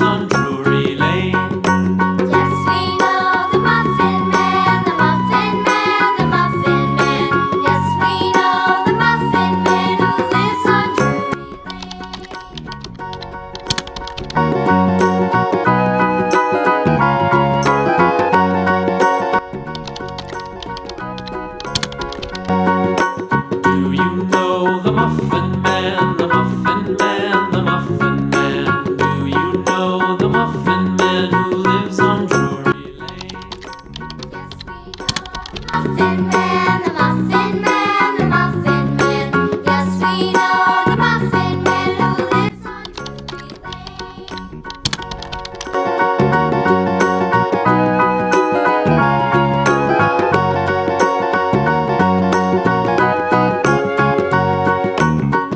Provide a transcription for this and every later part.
lives on Drury Lane. Yes, we know the Muffin Man, the Muffin Man, the Muffin Man. Yes, we know the Muffin Man who lives on Drury Do you know the Muffin Man, the Muffin Man, the Muffin Man? Do you know the Muffin Man who lives on Drury Lane? Yes, we know the Muffin Man, the Muffin Man, the Muffin Man. Yes, we know the Muffin Man who lives on Drury Lane.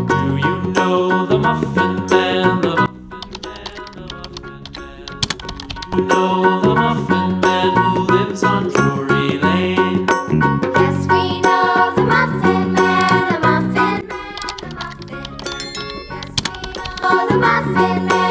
Do you know the Muffin Man, the Muffin Man, the Muffin Man? Do you know the Muffin Man who lives on Drury Lane? Yes, we know the Muffin Man, the Muffin Man, the Muffin Man. Yes, we know the Muffin Man.